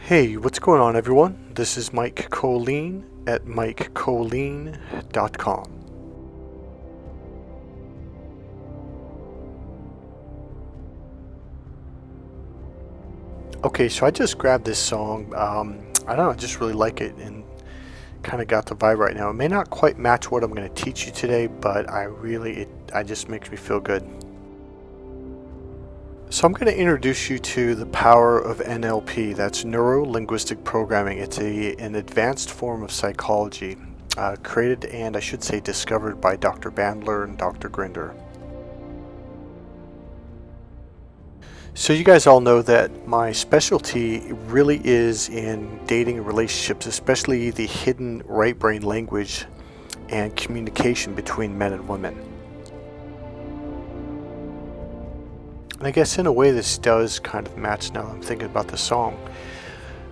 Hey, what's going on, everyone? This is Mike Kollin at MikeKollin.com. Okay, so I just grabbed this song. I don't know, I just really like it and kind of got the vibe right now. It may not quite match what I'm going to teach you today, but it just makes me feel good. So I'm going to introduce you to the power of NLP. That's neuro-linguistic programming. It's an advanced form of psychology created and I should say discovered by Dr. Bandler and Dr. Grinder. So you guys all know that my specialty really is in dating and relationships, especially the hidden right brain language and communication between men and women. And I guess in a way this does kind of match now that I'm thinking about the song.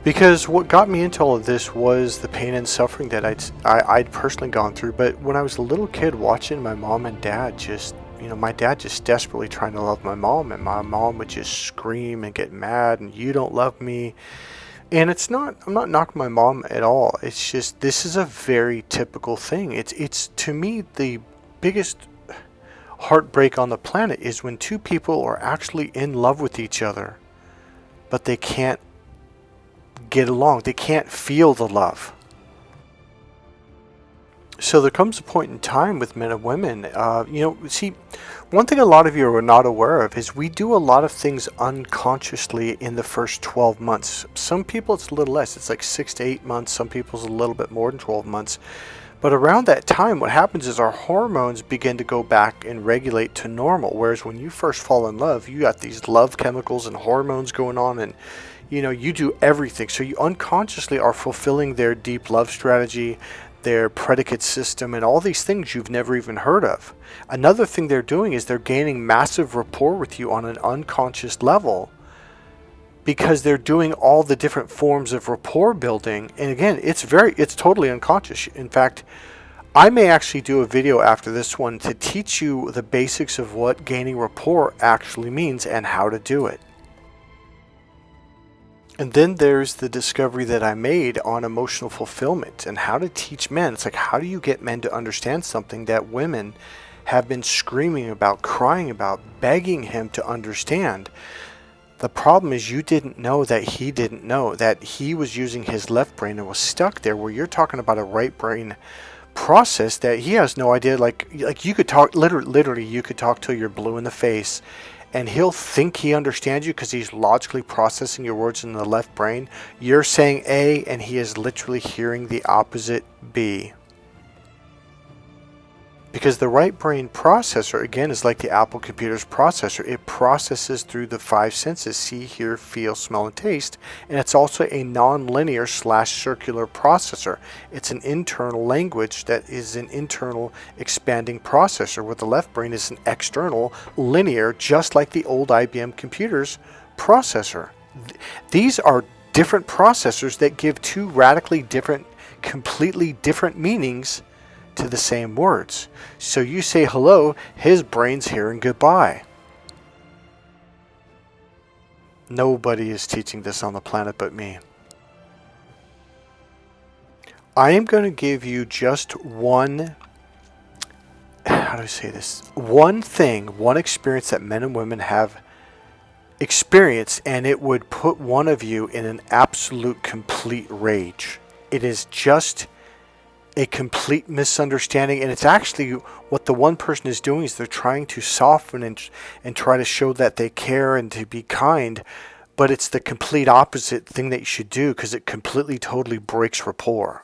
Because what got me into all of this was the pain and suffering that I'd personally gone through. But when I was a little kid watching my mom and dad my dad just desperately trying to love my mom, and my mom would just scream and get mad and you don't love me. And I'm not knocking my mom at all. It's just, this is a very typical thing. It's to me, the biggest heartbreak on the planet is when two people are actually in love with each other, but they can't get along. They can't feel the love. So there comes a point in time with men and women, see, one thing a lot of you are not aware of is we do a lot of things unconsciously in the first 12 months. Some people it's a little less. It's like 6 to 8 months. Some people it's a little bit more than 12 months. But around that time, what happens is our hormones begin to go back and regulate to normal. Whereas when you first fall in love, you got these love chemicals and hormones going on, and you do everything. So you unconsciously are fulfilling their deep love strategy, their predicate system, and all these things you've never even heard of. Another thing they're doing is they're gaining massive rapport with you on an unconscious level, because they're doing all the different forms of rapport building. And again, it's totally unconscious. In fact, I may actually do a video after this one to teach you the basics of what gaining rapport actually means and how to do it. And then there's the discovery that I made on emotional fulfillment and how to teach men. It's like, how do you get men to understand something that women have been screaming about, crying about, begging him to understand? The problem is you didn't know that he didn't know that he was using his left brain and was stuck there, where you're talking about a right brain process that he has no idea. Like you could talk, literally you could talk till you're blue in the face and he'll think he understands you because he's logically processing your words in the left brain. You're saying A and he is literally hearing the opposite B. Because the right brain processor, again, is like the Apple computer's processor. It processes through the 5 senses: see, hear, feel, smell, and taste. And it's also a non-linear / circular processor. It's an internal language that is an internal expanding processor, where the left brain is an external linear, just like the old IBM computer's processor. These are different processors that give two radically different, completely different meanings to the same words. So you say hello, his brain's hearing goodbye. Nobody is teaching this on the planet but me. I am going to give you just one, how do I say this? One thing, one experience that men and women have experienced, and it would put one of you in an absolute complete rage. It is just a complete misunderstanding, and it's actually what the one person is doing is they're trying to soften and try to show that they care and to be kind, but it's the complete opposite thing that you should do, because it completely totally breaks rapport.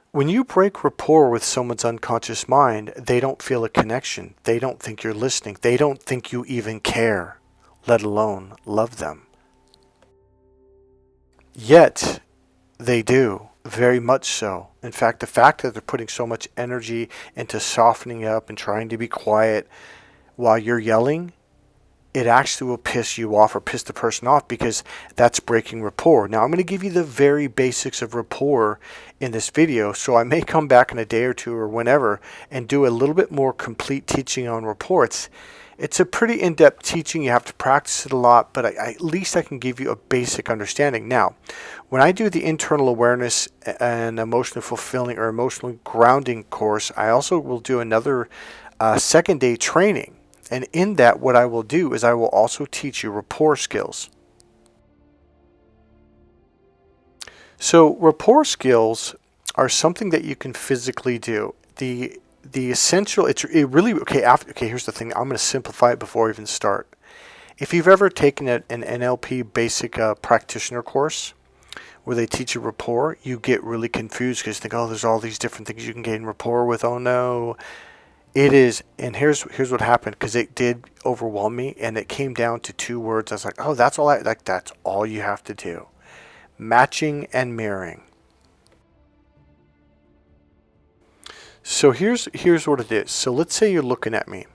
When you break rapport with someone's unconscious mind, they don't feel a connection. They don't think you're listening. They don't think you even care, let alone love them. Yet they do. Very much so. In fact, the fact that they're putting so much energy into softening up and trying to be quiet while you're yelling, it actually will piss you off or piss the person off, because that's breaking rapport. Now, I'm going to give you the very basics of rapport in this video, so I may come back in a day or two or whenever and do a little bit more complete teaching on rapport. It's a pretty in-depth teaching. You have to practice it a lot, but at least I can give you a basic understanding. Now, when I do the internal awareness and emotionally fulfilling or emotionally grounding course, I also will do another second day training. And in that, what I will do is I will also teach you rapport skills. So rapport skills are something that you can physically do. The essential, it really, okay, here's the thing. I'm going to simplify it before I even start. If you've ever taken an NLP basic practitioner course where they teach you rapport, you get really confused because you think, oh, there's all these different things you can gain rapport with. Oh no, it is. And here's what happened, because it did overwhelm me, and it came down to 2 words. I was like, oh, that's all you have to do. Matching and mirroring. So here's what it is. So let's say you're looking at me,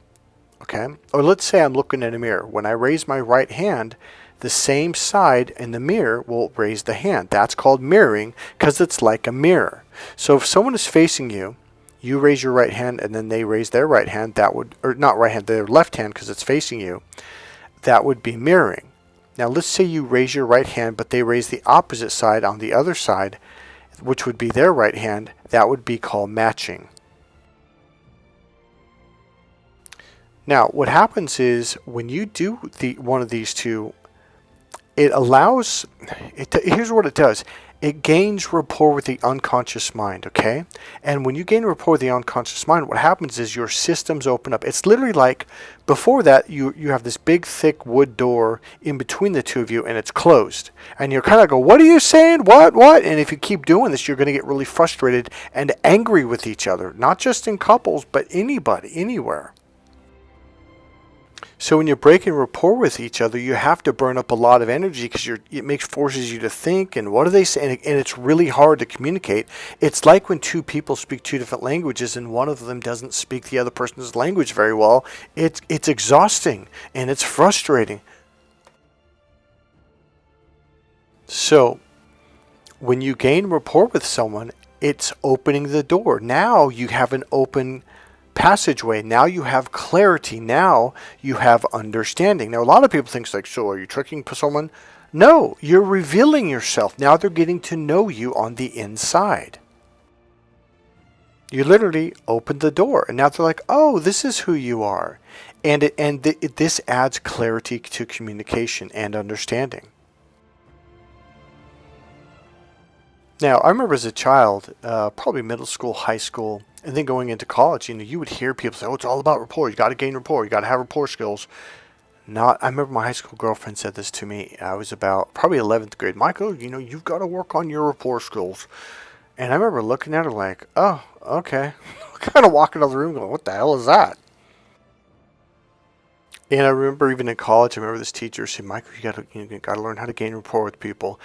okay? Or let's say I'm looking at a mirror. When I raise my right hand, the same side in the mirror will raise the hand. That's called mirroring, because it's like a mirror. So if someone is facing you, you raise your right hand and then they raise their right hand, that would, or not right hand, their left hand, because it's facing you, that would be mirroring. Now let's say you raise your right hand, but they raise the opposite side on the other side, which would be their right hand. That would be called matching. Now, what happens is when you do one of these two, it allows, here's what it does. It gains rapport with the unconscious mind, okay? And when you gain rapport with the unconscious mind, what happens is your systems open up. It's literally like, before that, you have this big, thick wood door in between the two of you, and it's closed. And you're kind of go, what are you saying? What? And if you keep doing this, you're going to get really frustrated and angry with each other. Not just in couples, but anybody, anywhere. So when you're breaking rapport with each other, you have to burn up a lot of energy, because it forces you to think, and what do they say? And it's really hard to communicate. It's like when 2 people speak 2 different languages and one of them doesn't speak the other person's language very well. It's exhausting and it's frustrating. So when you gain rapport with someone, it's opening the door. Now you have an open passageway. Now you have clarity. Now you have understanding. Now a lot of people think, like, so are you tricking someone? No, you're revealing yourself. Now they're getting to know you on the inside. You literally opened the door, and now they're like, oh, this is who you are. And this adds clarity to communication and understanding. Now, I remember as a child, probably middle school, high school, and then going into college, you would hear people say, oh, it's all about rapport. You got to gain rapport. You got to have rapport skills. I remember my high school girlfriend said this to me. I was about probably 11th grade. Michael, you've got to work on your rapport skills. And I remember looking at her like, oh, okay. Kind of walking out of the room going, what the hell is that? And I remember even in college, I remember this teacher said, Michael, you got to learn how to gain rapport with people.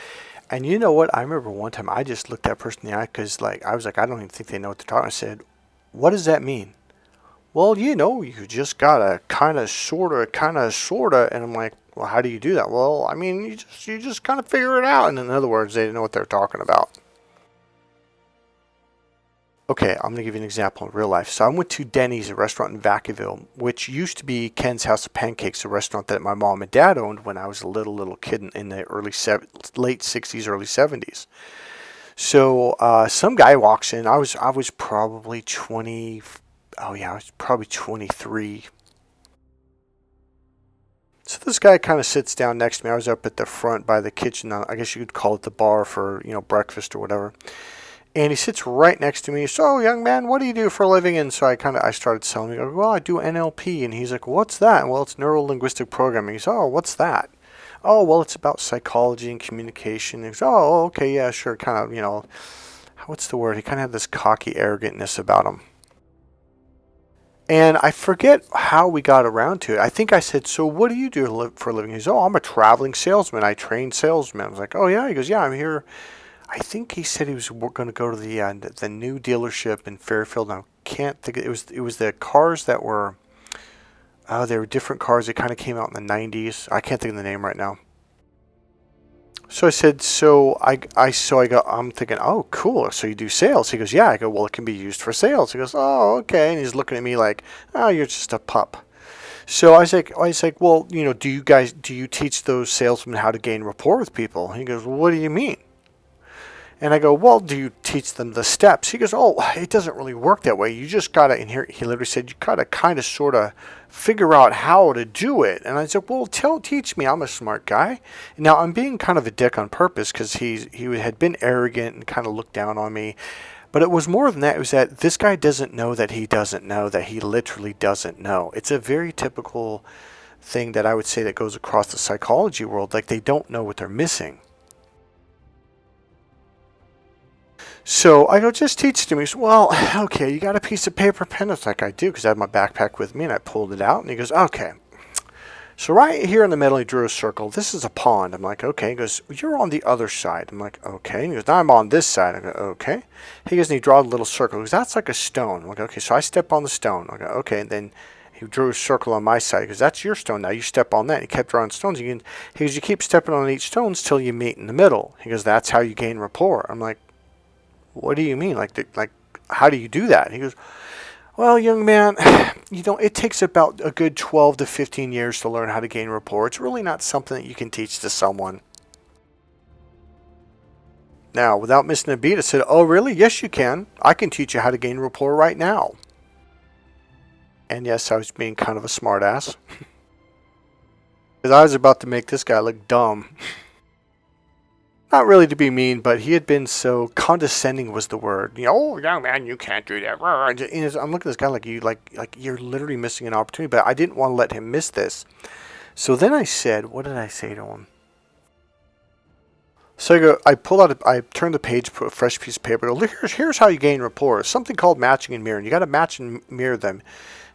And you know what? I remember one time I just looked that person in the eye, because I was like, I don't even think they know what they're talking. I said, what does that mean? Well, you just gotta kind of, sorta. And I'm like, well, how do you do that? Well, I mean, you just kind of figure it out. And in other words, they didn't know what they're talking about. Okay, I'm going to give you an example in real life. So I went to Denny's, a restaurant in Vacaville, which used to be Ken's House of Pancakes, a restaurant that my mom and dad owned when I was a little kid in the late 60s, early 70s. So some guy walks in. I was probably 20. Oh yeah, I was probably 23. So this guy kind of sits down next to me. I was up at the front by the kitchen. I guess you could call it the bar for breakfast or whatever. And he sits right next to me. So, young man, what do you do for a living? And so I started telling him, well, I do NLP. And he's like, what's that? Well, it's neuro-linguistic programming. He said, oh, what's that? Oh, well, it's about psychology and communication. He goes, oh, okay, yeah, sure. Kind of, what's the word? He kind of had this cocky arrogantness about him. And I forget how we got around to it. I think I said, so what do you do for a living? He goes, oh, I'm a traveling salesman. I train salesmen. I was like, oh, yeah. He goes, yeah, I'm here. I think he said he was going to go to the new dealership in Fairfield. I can't think. It was the cars that were. They were different cars. They kind of came out in the 90s. I can't think of the name right now. So I said, I'm thinking, oh, cool. So you do sales? He goes, yeah. I go, well, it can be used for sales. He goes, oh, okay. And he's looking at me like, oh, you're just a pup. So I was like, well, do you teach those salesmen how to gain rapport with people? He goes, well, what do you mean? And I go, well, do you teach them the steps? He goes, oh, it doesn't really work that way. You just got to, and here he literally said, you got to kind of sort of figure out how to do it. And I said, well, teach me. I'm a smart guy. Now, I'm being kind of a dick on purpose because he had been arrogant and kind of looked down on me. But it was more than that. It was that this guy doesn't know that he doesn't know that he literally doesn't know. It's a very typical thing that I would say that goes across the psychology world. Like they don't know what they're missing. So I go, just teach it to me. He says, well, okay, you got a piece of paper pen? It's like I do because I have my backpack with me and I pulled it out. And he goes, okay. So right here in the middle, he drew a circle. This is a pond. I'm like, okay. He goes, you're on the other side. I'm like, okay. And he goes, now I'm on this side. I go, okay. He goes, and he draws a little circle. He goes, that's like a stone. I'm like, okay. So I step on the stone. I go, okay. And then he drew a circle on my side. He goes, that's your stone. Now you step on that. And he kept drawing stones. He goes, you keep stepping on each stone till you meet in the middle. He goes, that's how you gain rapport. I'm like, what do you mean? Like, how do you do that? He goes, well, young man, it takes about a good 12 to 15 years to learn how to gain rapport. It's really not something that you can teach to someone. Now, without missing a beat, I said, oh, really? Yes, you can. I can teach you how to gain rapport right now. And yes, I was being kind of a smart ass. Because I was about to make this guy look dumb. Not really to be mean, but he had been so condescending was the word. Oh, young man, you can't do that. I'm looking at this guy like you're literally missing an opportunity. But I didn't want to let him miss this. So then I said, what did I say to him? So I turned the page, put a fresh piece of paper. Here's how you gain rapport. It's something called matching and mirroring. You got to match and mirror them.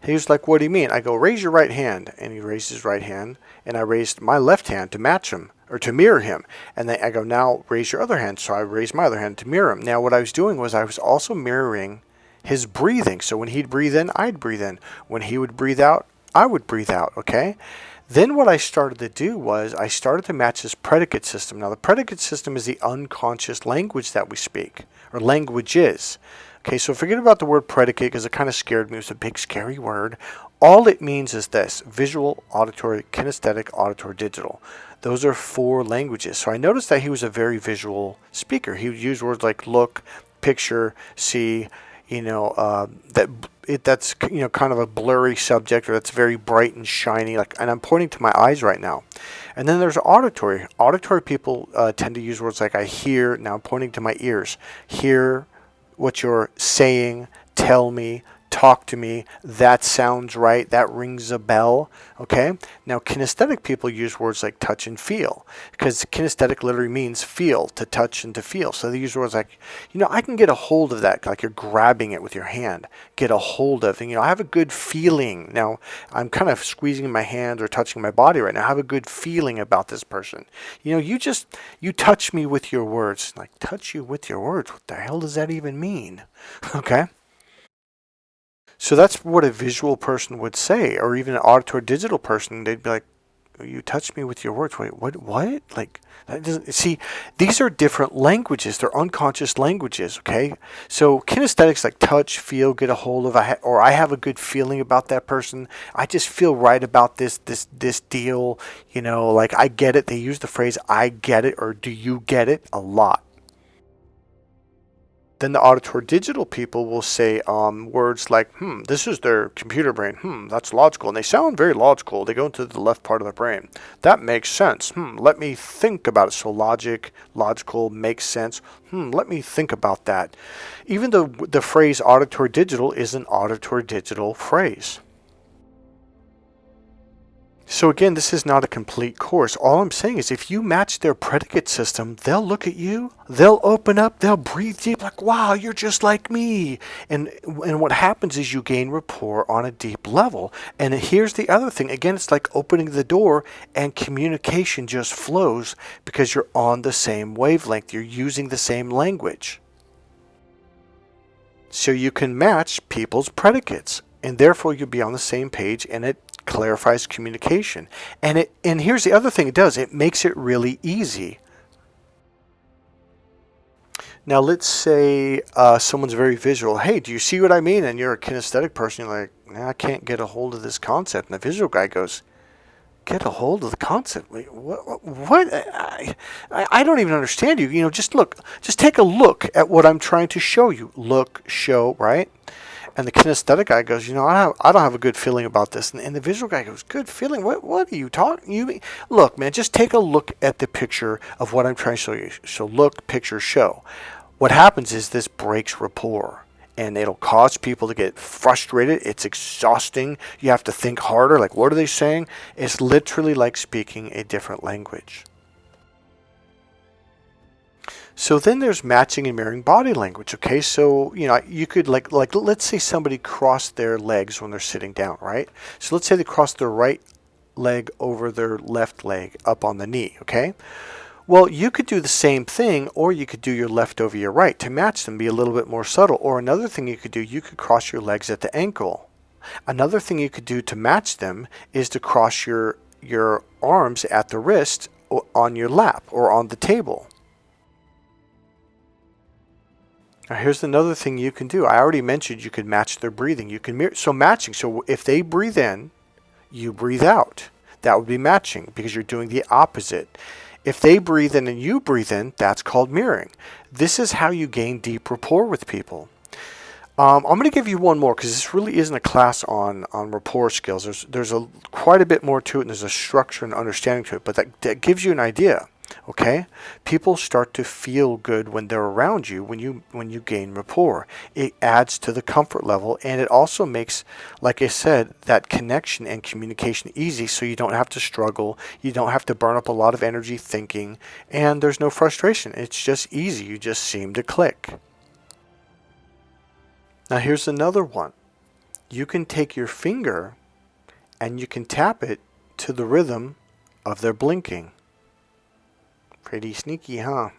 He was like, what do you mean? I go, raise your right hand. And he raised his right hand. And I raised my left hand to match him, or to mirror him. And then I go, now raise your other hand. So I raised my other hand to mirror him. Now what I was doing was I was also mirroring his breathing. So when he'd breathe in, I'd breathe in. When he would breathe out, I would breathe out, okay? Then what I started to do was I started to match his predicate system. Now the predicate system is the unconscious language that we speak, or languages. Okay, so forget about the word predicate because it kind of scared me. It was a big, scary word. All it means is this: visual, auditory, kinesthetic, auditory, digital. Those are 4 languages. So I noticed that he was a very visual speaker. He would use words like look, picture, see, that's kind of a blurry subject, or that's very bright and shiny. And I'm pointing to my eyes right now. And then there's auditory. Auditory people tend to use words like I hear. Now I'm pointing to my ears. Hear what you're saying, tell me, talk to me, that sounds right, that rings a bell, okay? Now, kinesthetic people use words like touch and feel, because kinesthetic literally means feel, to touch and to feel. So they use words like, I can get a hold of that, like you're grabbing it with your hand, get a hold of, and I have a good feeling. Now, I'm kind of squeezing my hand or touching my body right now. I have a good feeling about this person. You touch me with your words. Like, touch you with your words? What the hell does that even mean? Okay? So that's what a visual person would say, or even an auditory digital person. They'd be like, you touched me with your words. Wait, what? Like, that doesn't, see, these are different languages. They're unconscious languages, okay? So kinesthetics like touch, feel, get a hold of, or I have a good feeling about that person. I just feel right about this deal. Like I get it. They use the phrase, I get it, or do you get it, a lot. Then the auditory digital people will say words like, this is their computer brain. That's logical. And they sound very logical. They go into the left part of the brain. That makes sense. Let me think about it. So logical, makes sense. Let me think about that. Even though the phrase auditory digital is an auditory digital phrase. So again, this is not a complete course. All I'm saying is if you match their predicate system, they'll look at you, they'll open up, they'll breathe deep like, wow, you're just like me. And what happens is you gain rapport on a deep level. And here's the other thing. Again, it's like opening the door and communication just flows because you're on the same wavelength. You're using the same language. So you can match people's predicates. And therefore you'll be on the same page, and it clarifies communication. And here's the other thing it does. It makes it really easy. Now, let's say someone's very visual. Hey, do you see what I mean? And you're a kinesthetic person. You're like, nah, I can't get a hold of this concept. And the visual guy goes, get a hold of the concept. Wait, what? I don't even understand you. Just look. Just take a look at what I'm trying to show you. Look, show, right? And the kinesthetic guy goes, I don't have a good feeling about this. And the visual guy goes, good feeling? What are you talking? You mean? Look, man, just take a look at the picture of what I'm trying to show you. So look, picture, show. What happens is this breaks rapport. And it'll cause people to get frustrated. It's exhausting. You have to think harder. Like, what are they saying? It's literally like speaking a different language. So then there's matching and mirroring body language. Okay, so you could like let's say somebody crossed their legs when they're sitting down, right? So let's say they crossed their right leg over their left leg up on the knee. Okay. Well, you could do the same thing, or you could do your left over your right to match them, be a little bit more subtle. Or another thing you could do, you could cross your legs at the ankle. Another thing you could do to match them is to cross your arms at the wrist on your lap or on the table. Now, here's another thing you can do. I already mentioned you could match their breathing. You can mirror. So matching. So if they breathe in, you breathe out. That would be matching because you're doing the opposite. If they breathe in and you breathe in, that's called mirroring. This is how you gain deep rapport with people. I'm going to give you one more because this really isn't a class on rapport skills. There's quite a bit more to it, and there's a structure and understanding to it, but that gives you an idea. Okay, people start to feel good when they're around you when you gain rapport. It adds to the comfort level, and it also makes, like I said, that connection and communication easy, so you don't have to struggle, you don't have to burn up a lot of energy thinking, and there's no frustration. It's just easy. You just seem to click. Now here's another one. You can take your finger and you can tap it to the rhythm of their blinking. Pretty sneaky, huh?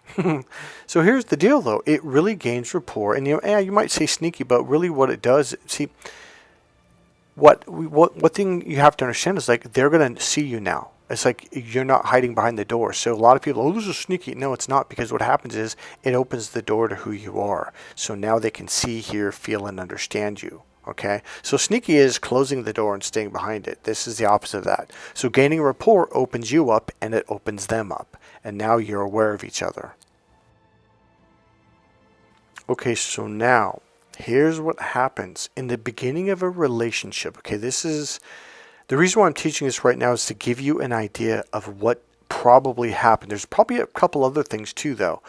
So here's the deal, though. It really gains rapport. And you might say sneaky, but really what it does, see, what thing you have to understand is like they're going to see you now. It's like you're not hiding behind the door. So a lot of people, oh, this is sneaky. No, it's not, because what happens is it opens the door to who you are. So now they can see, hear, feel, and understand you. Okay, so sneaky is closing the door and staying behind it. This is the opposite of that. So gaining rapport opens you up and it opens them up. And now you're aware of each other. Okay, so now here's what happens in the beginning of a relationship. Okay, this is the reason why I'm teaching this right now, is to give you an idea of what probably happened. There's probably a couple other things too, though.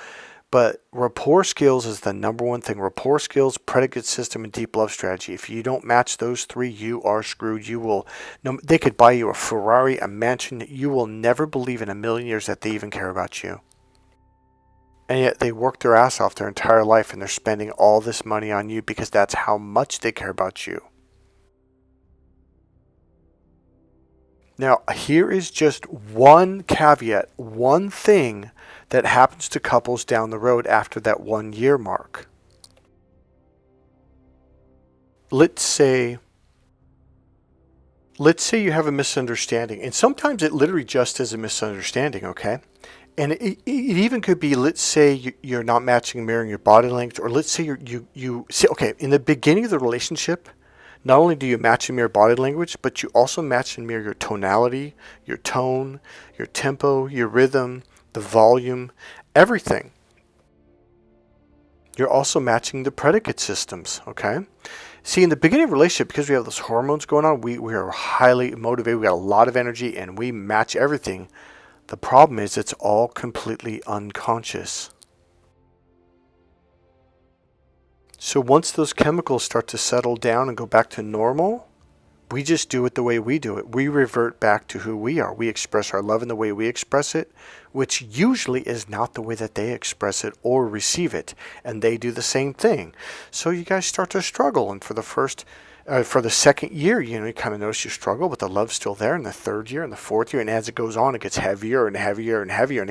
But rapport skills is the number one thing. Rapport skills, predicate system, and deep love strategy. If you don't match those three, you are screwed. They could buy you a Ferrari, a mansion. You will never believe in a million years that they even care about you. And yet they work their ass off their entire life, and they're spending all this money on you because that's how much they care about you. Now, here is just one caveat, one thing that happens to couples down the road after that 1 year mark. Let's say you have a misunderstanding, and sometimes it literally just is a misunderstanding, okay? And it even could be, let's say you're not matching and mirroring your body language, or let's say you say, okay, in the beginning of the relationship, not only do you match and mirror body language, but you also match and mirror your tonality, your tone, your tempo, your rhythm, the volume, everything. You're also matching the predicate systems, okay? See, in the beginning of a relationship, because we have those hormones going on, we are highly motivated, we got a lot of energy, and we match everything. The problem is it's all completely unconscious. So once those chemicals start to settle down and go back to normal, we just do it the way we do it. We revert back to who we are. We express our love in the way we express it, which usually is not the way that they express it or receive it. And they do the same thing. So you guys start to struggle. And for the second year, you kind of notice you struggle, but the love's still there. In the third year and the fourth year, and as it goes on, it gets heavier and heavier and heavier,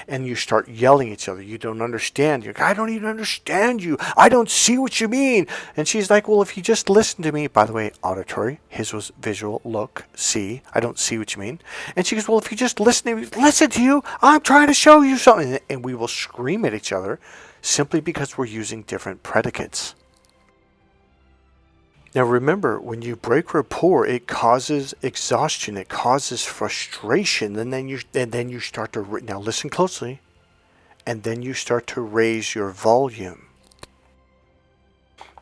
and you start yelling at each other. You don't understand. You're like, I don't even understand you. I don't see what you mean. And she's like, well, if you just listen to me, by the way, auditory, his was visual, look, see. I don't see what you mean. And she goes, well, if you just listen to me, listen to you. I'm trying to show you something. And we will scream at each other, simply because we're using different predicates. Now remember, when you break rapport, it causes exhaustion, it causes frustration, and then you start to, now listen closely, and then you start to raise your volume.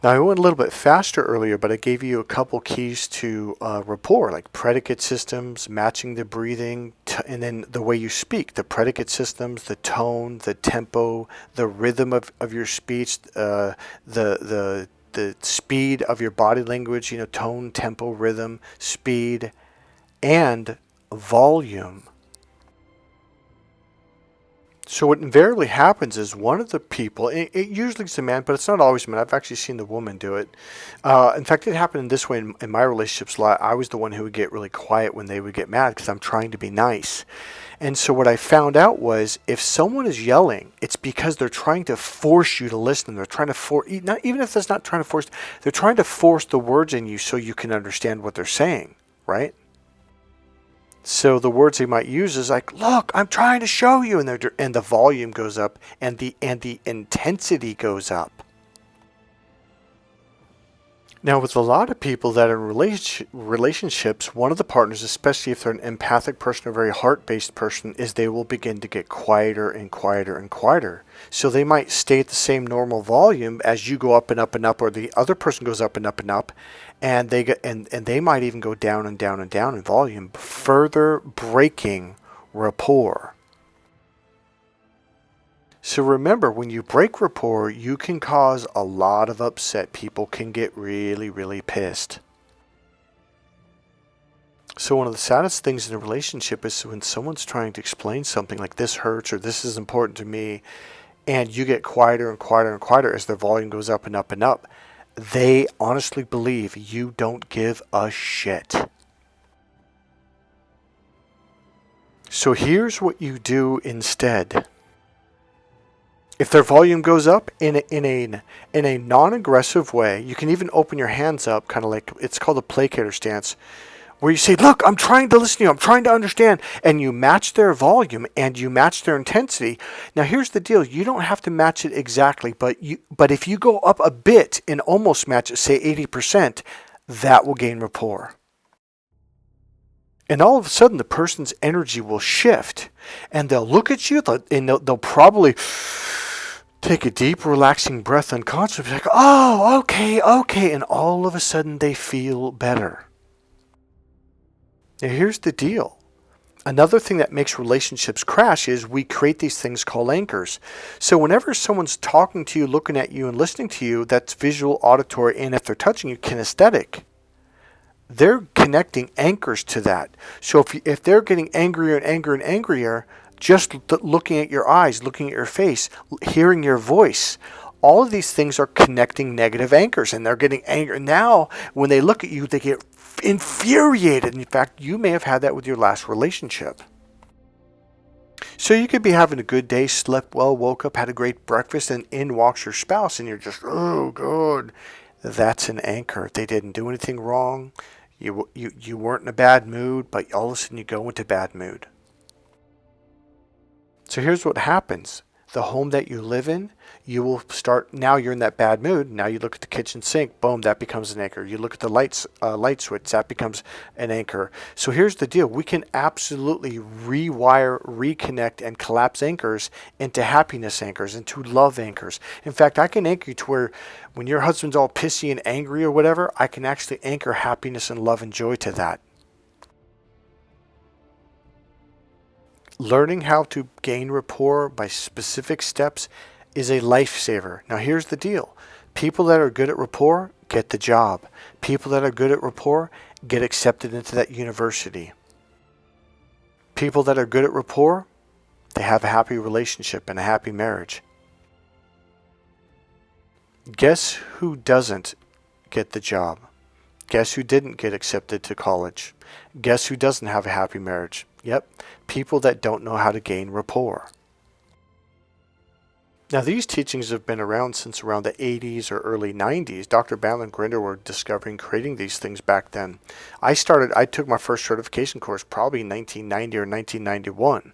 Now I went a little bit faster earlier, but I gave you a couple keys to rapport, like predicate systems, matching the breathing, and then the way you speak. The predicate systems, the tone, the tempo, the rhythm of your speech, the speed of your body language, tone, tempo, rhythm, speed, and volume. So what invariably happens is one of the people, it usually is a man, but it's not always a man. I've actually seen the woman do it. In fact, it happened in this way in my relationships a lot. I was the one who would get really quiet when they would get mad because I'm trying to be nice. And so what I found out was if someone is yelling, it's because they're trying to force you to listen. They're trying to force, not even if that's not trying to force, they're trying to force the words in you so you can understand what they're saying, right? So the words they might use is like, look, I'm trying to show you, and the volume goes up and the intensity goes up. Now with a lot of people that are in relationships, one of the partners, especially if they're an empathic person or a very heart-based person, is they will begin to get quieter and quieter and quieter. So they might stay at the same normal volume as you go up and up and up, or the other person goes up and up and up, and they might even go down and down and down in volume, further breaking rapport. So remember, when you break rapport, you can cause a lot of upset. People can get really, really pissed. So one of the saddest things in a relationship is when someone's trying to explain something like this hurts or this is important to me, and you get quieter and quieter and quieter as their volume goes up and up and up. They honestly believe you don't give a shit. So here's what you do instead. If their volume goes up in a non-aggressive way, you can even open your hands up, kind of like, it's called a placator stance, where you say, look, I'm trying to listen to you, I'm trying to understand, and you match their volume and you match their intensity. Now here's the deal, you don't have to match it exactly, but if you go up a bit and almost match it, say 80%, that will gain rapport. And all of a sudden the person's energy will shift and they'll look at you and they'll probably take a deep relaxing breath unconsciously, like, oh, okay, and all of a sudden they feel better. Now here's the deal. Another thing that makes relationships crash is we create these things called anchors. So whenever someone's talking to you, looking at you, and listening to you, that's visual, auditory, and if they're touching you, kinesthetic. They're connecting anchors to that. So if they're getting angrier and angrier and angrier, just looking at your eyes, looking at your face, hearing your voice, all of these things are connecting negative anchors, and they're getting angry. Now, when they look at you, they get infuriated. In fact, you may have had that with your last relationship. So you could be having a good day, slept well, woke up, had a great breakfast, and in walks your spouse, and you're just, oh, God. That's an anchor. They didn't do anything wrong. You weren't in a bad mood, but all of a sudden you go into bad mood. So here's what happens. The home that you live in, you will start, now you're in that bad mood. Now you look at the kitchen sink, boom, that becomes an anchor. You look at the light switch, that becomes an anchor. So here's the deal. We can absolutely rewire, reconnect, and collapse anchors into happiness anchors, into love anchors. In fact, I can anchor you to where when your husband's all pissy and angry or whatever, I can actually anchor happiness and love and joy to that. Learning how to gain rapport by specific steps is a lifesaver. Now here's the deal. People that are good at rapport get the job. People that are good at rapport get accepted into that university. People that are good at rapport, they have a happy relationship and a happy marriage. Guess who doesn't get the job? Guess who didn't get accepted to college? Guess who doesn't have a happy marriage? Yep, people that don't know how to gain rapport. Now these teachings have been around since around the 80s or early 90s. Dr. Bandler and Grinder were discovering, creating these things back then. I took my first certification course probably in 1990 or 1991.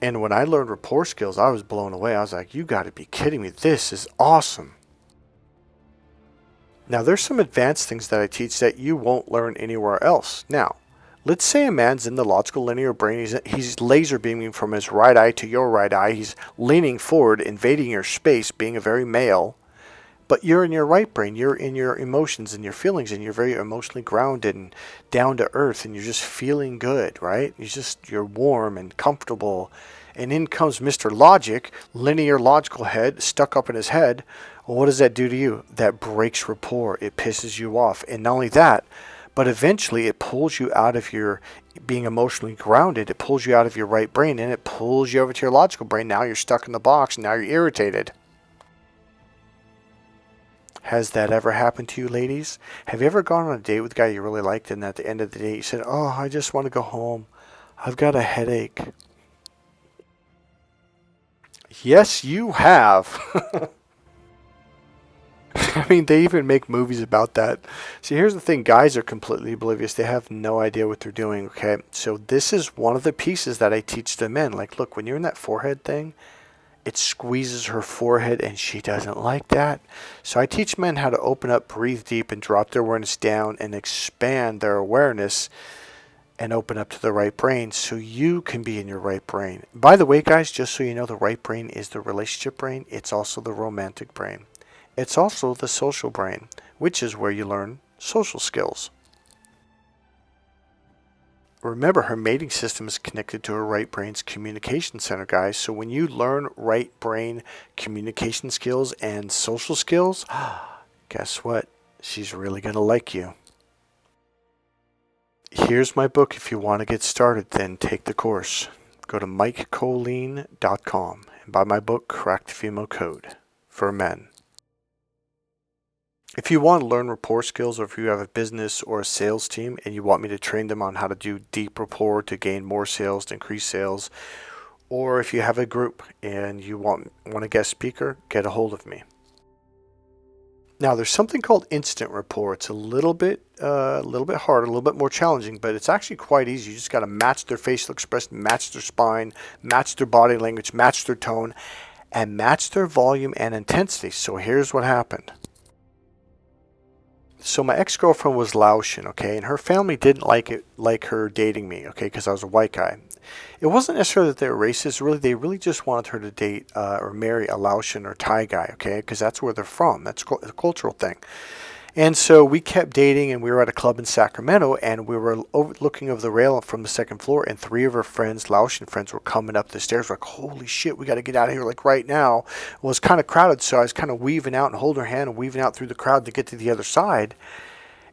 And when I learned rapport skills, I was blown away. I was like, you got to be kidding me. This is awesome. Now, there's some advanced things that I teach that you won't learn anywhere else. Now, let's say a man's in the logical linear brain. He's laser beaming from his right eye to your right eye. He's leaning forward, invading your space, being a very male. But you're in your right brain. You're in your emotions and your feelings, and you're very emotionally grounded and down to earth, and you're just feeling good, right? You're warm and comfortable. And in comes Mr. Logic, linear logical head, stuck up in his head. Well, what does that do to you? That breaks rapport. It pisses you off. And not only that, but eventually it pulls you out of your being emotionally grounded. It pulls you out of your right brain, and it pulls you over to your logical brain. Now you're stuck in the box, and now you're irritated. Has that ever happened to you, ladies? Have you ever gone on a date with a guy you really liked, and at the end of the date you said, oh, I just want to go home. I've got a headache. Yes, you have. I mean, they even make movies about that. See, here's the thing. Guys are completely oblivious. They have no idea what they're doing, okay? So this is one of the pieces that I teach the men. Like, look, when you're in that forehead thing, it squeezes her forehead, and she doesn't like that. So I teach men how to open up, breathe deep, and drop their awareness down and expand their awareness and open up to the right brain so you can be in your right brain. By the way, guys, just so you know, the right brain is the relationship brain. It's also the romantic brain. It's also the social brain, which is where you learn social skills. Remember, her mating system is connected to her right brain's communication center, guys. So when you learn right brain communication skills and social skills, guess what? She's really going to like you. Here's my book. If you want to get started, then take the course. Go to MikeKollin.com and buy my book, Crack the Female Code for Men. If you want to learn rapport skills, or if you have a business or a sales team and you want me to train them on how to do deep rapport to gain more sales, to increase sales, or if you have a group and you want a guest speaker, get a hold of me. Now, there's something called instant rapport. It's a little bit harder, a little bit more challenging, but it's actually quite easy. You just got to match their facial expression, match their spine, match their body language, match their tone, and match their volume and intensity. So here's what happened. So my ex-girlfriend was Laotian, okay, and her family didn't like her dating me, okay, because I was a white guy. It wasn't necessarily that they were racist. Really, they really just wanted her to date or marry a Laotian or Thai guy, okay, because that's where they're from. That's a cultural thing. And so we kept dating, and we were at a club in Sacramento, and we were looking over the rail from the second floor, and three of her friends, Laotian friends, were coming up the stairs. We're like, holy shit, we got to get out of here, like right now. Well, it's kind of crowded, so I was kind of weaving out and holding her hand and weaving out through the crowd to get to the other side.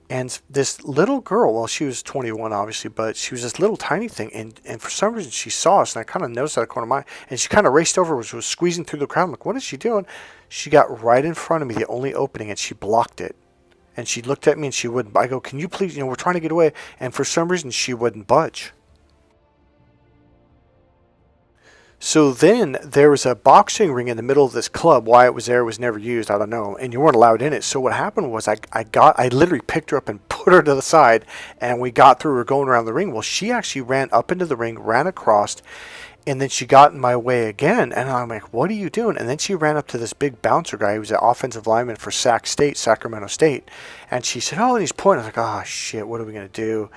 And this little girl, well, she was 21, obviously, but she was this little tiny thing, and for some reason she saw us, and I kind of noticed out of the corner of my eye, and she kind of raced over, was squeezing through the crowd. I'm like, what is she doing? She got right in front of me, the only opening, and she blocked it. And she looked at me and she wouldn't. I go, can you please, we're trying to get away. And for some reason, she wouldn't budge. So then there was a boxing ring in the middle of this club. Why it was there was never used, I don't know. And you weren't allowed in it. So what happened was I literally picked her up and put her to the side. And we got through her going around the ring. Well, she actually ran up into the ring, ran across. And then she got in my way again, and I'm like, what are you doing? And then she ran up to this big bouncer guy who was an offensive lineman for Sacramento State. And she said, oh, and he's pointing. I was like, oh, shit, what are we going to do?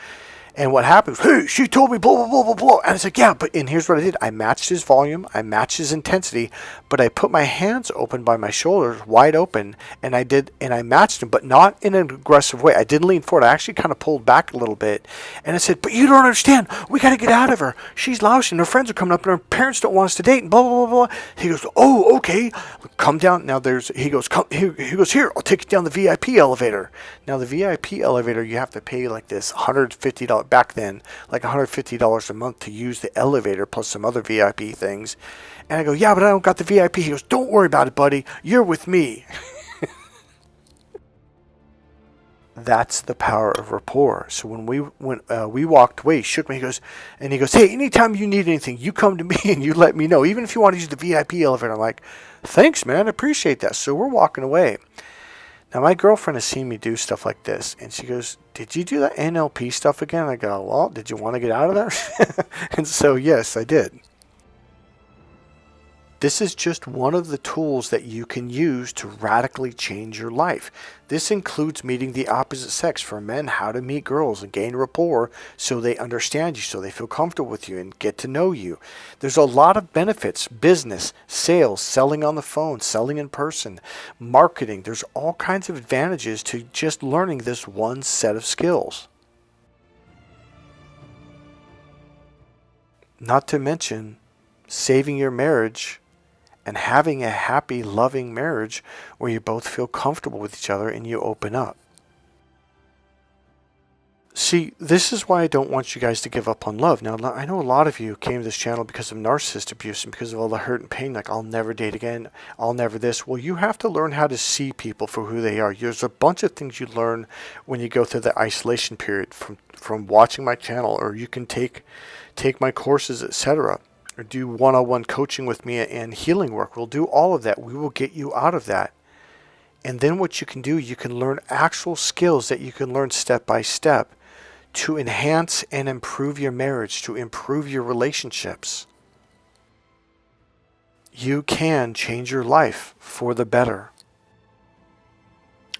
And what happened was, hey, she told me blah, blah, blah, blah, blah. And I was like, yeah, and here's what I did. I matched his volume. I matched his intensity. But I put my hands open by my shoulders, wide open. And I matched him, but not in an aggressive way. I didn't lean forward. I actually kind of pulled back a little bit. And I said, but you don't understand. We got to get out of her. She's Laotian. Her friends are coming up, and her parents don't want us to date. And blah, blah, blah, blah. He goes, oh, okay. Come down. Now he goes, here, I'll take you down the VIP elevator. Now, the VIP elevator, you have to pay like this $150 back then, like $150 a month to use the elevator plus some other VIP things. And I go, yeah, but I don't got the VIP. He goes, don't worry about it, buddy. You're with me. That's the power of rapport. So when we walked away, he shook me. He goes, hey, anytime you need anything, you come to me and you let me know. Even if you want to use the VIP elevator. I'm like, thanks, man. I appreciate that. So we're walking away. Now, my girlfriend has seen me do stuff like this, and she goes, did you do that NLP stuff again? I go, well, did you want to get out of there? And so, yes, I did. This is just one of the tools that you can use to radically change your life. This includes meeting the opposite sex, for men, how to meet girls and gain rapport so they understand you, so they feel comfortable with you and get to know you. There's a lot of benefits: business, sales, selling on the phone, selling in person, marketing. There's all kinds of advantages to just learning this one set of skills. Not to mention saving your marriage and having a happy, loving marriage where you both feel comfortable with each other and you open up. See, this is why I don't want you guys to give up on love. Now, I know a lot of you came to this channel because of narcissist abuse and because of all the hurt and pain, like I'll never date again, I'll never this. Well, you have to learn how to see people for who they are. There's a bunch of things you learn when you go through the isolation period from watching my channel, or you can take my courses, etc., or do one-on-one coaching with me and healing work. We'll do all of that. We will get you out of that. And then what you can do, you can learn actual skills that you can learn step by step to enhance and improve your marriage, to improve your relationships. You can change your life for the better.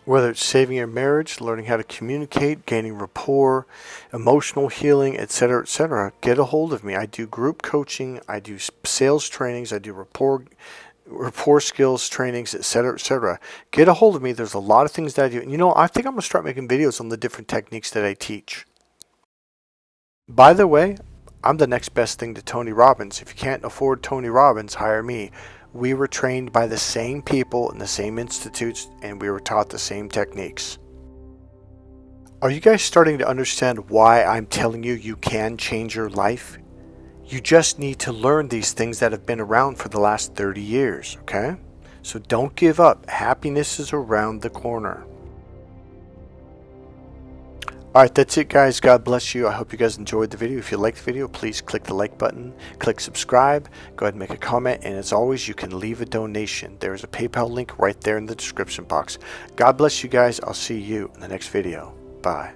Whether it's saving your marriage, learning how to communicate, gaining rapport, emotional healing, etc., etc., get a hold of me. I do group coaching, I do sales trainings, I do rapport skills trainings, etc., etc. Get a hold of me. There's a lot of things that I do. And I think I'm going to start making videos on the different techniques that I teach. By the way, I'm the next best thing to Tony Robbins. If you can't afford Tony Robbins, hire me. We were trained by the same people in the same institutes, and we were taught the same techniques. Are you guys starting to understand why I'm telling you you can change your life? You just need to learn these things that have been around for the last 30 years, okay? So don't give up. Happiness is around the corner. Alright, that's it, guys. God bless you. I hope you guys enjoyed the video. If you liked the video, please click the like button, click subscribe, go ahead and make a comment, and as always, you can leave a donation. There's a PayPal link right there in the description box. God bless you guys. I'll see you in the next video. Bye.